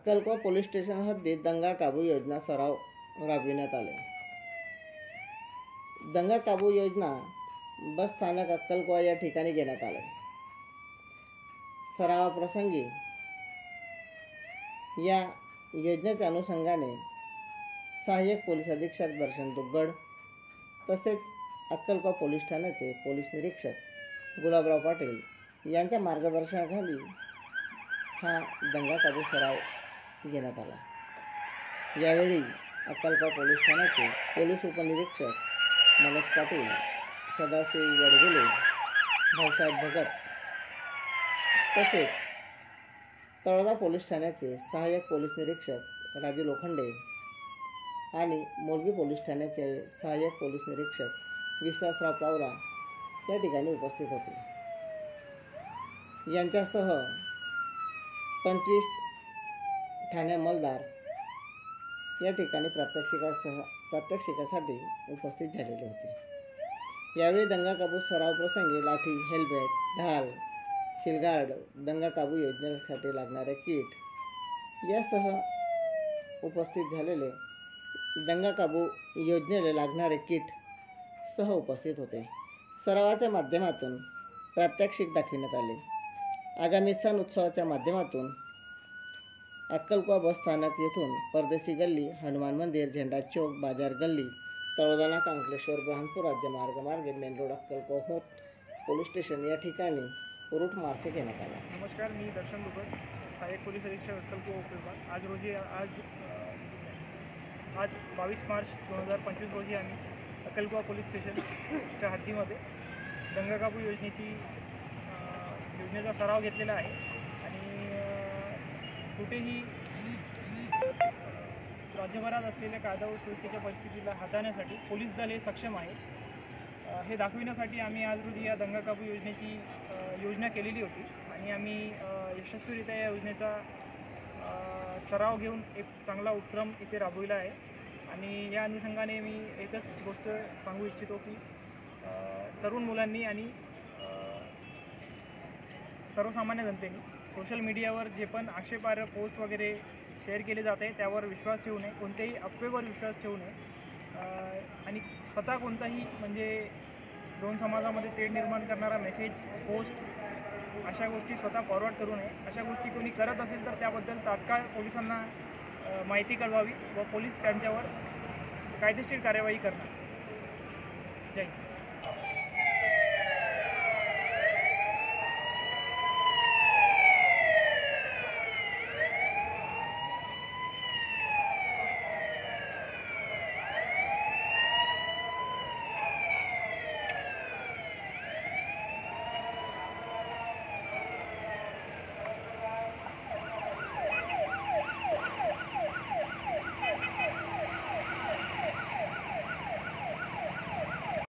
अक्कलकोवा police station हद्दीत दंगा काबू योजना सराव राबविण्यात आले। दंगा काबू योजना बस स्थानक अक्कलकोवा या ठिकाणी घेण्यात आले। सरावाप्रसंगी या योजनेच्या अनुषंगाने सहाय्यक पोलीस अधीक्षक दर्शन दुग्गड तसेच अक्कलकोवा पोलीस ठाण्याचे पोलीस निरीक्षक गुलाबराव पाटील यांच्या मार्गदर्शनाखाली हा दंगा काबू सराव घेण्यात आला। यावेळी अक्कलकोवा पोलीस ठाण्याचे पोलीस उपनिरीक्षक मनोज पाटील, सदाशिव वडगुले, भाऊसाहेब भगत तसेच तळोदा पोलीस ठाण्याचे सहाय्यक पोलीस निरीक्षक राजू लोखंडे आणि मोलगी पोलीस ठाण्याचे सहाय्यक पोलीस निरीक्षक विश्वासराव पावरा या ठिकाणी उपस्थित होते। यांच्यासह 25 ठाणे अंमलदार या ठिकाणी प्रात्यक्षिकासाठी उपस्थित झालेले होते। यावेळी दंगा काबू सराव प्रसंगी लाठी, हेल्मेट, ढाल, शिलगार्ड, दंगा काबू योजनेसाठी लागणारे किट यासह उपस्थित झालेले दंगा काबू योजनेला लागणारे किट सह उपस्थित होते। सरावाच्या माध्यमातून प्रात्यक्षिक दाखविण्यात आले। आगामी सण उत्सवाच्या माध्यमातून अक्कलकोवा बस स्थानक येथून परदेशी गल्ली, हनुमान मंदिर, झेंडा चौक, बाजार गल्ली, तळोदा नाका, अंकलेश्वर, ब्रह्मपूर राज्यमार्ग मार्गे मेन रोड अक्कलकोवा होत पोलीस स्टेशन या ठिकाणी रूट मार्च घेण्यात आला। नमस्कार, मी दर्शन दुग्गड, सहाय्यक पोलीस अधीक्षक अक्कलकोवा उपविभाग। आज 22 मार्च 2025 रोजी आम्ही अक्कलकोवा पोलीस स्टेशनच्या हद्दीमध्ये दंगा काबू योजनेचा सराव घेतलेला आहे आणि कुठेही राज्यभरात असलेल्या कायदा व सुव्यवस्थेच्या परिस्थितीला हाताळण्यासाठी पोलीस दल हे सक्षम आहे हे दाखविण्यासाठी आम्ही आज रोजी या दंगा काबू योजनेची योजना केलेली होती आणि आम्ही यशस्वीरित्या या योजनेचा सराव घेऊन एक चांगला उपक्रम इथे राबविला आहे। आणि या अनुषंगाने मी एकच गोष्ट सांगू इच्छितो की तरुण मुलांनी आणि सर्वसामान्य जनतेने सोशल मीडियावर जे पण आक्षेपार्ह पोस्ट वगैरे शेअर केले जात आहे त्यावर विश्वास ठेवू नये, कोणत्याही अफवेवर विश्वास ठेवू नये आणि स्वतः कोणताही म्हणजे दोन समाजामध्ये तेढ निर्माण करणारा मेसेज, पोस्ट अशा गोष्टी स्वतः फॉरवर्ड करू नये। अशा गोष्टी कोणी करत असेल तर त्याबद्दल तात्काळ पोलिसांना माहिती कळवावी व पोलीस त्यांच्यावर कायदेशीर कार्यवाही करणार। जय हिंद।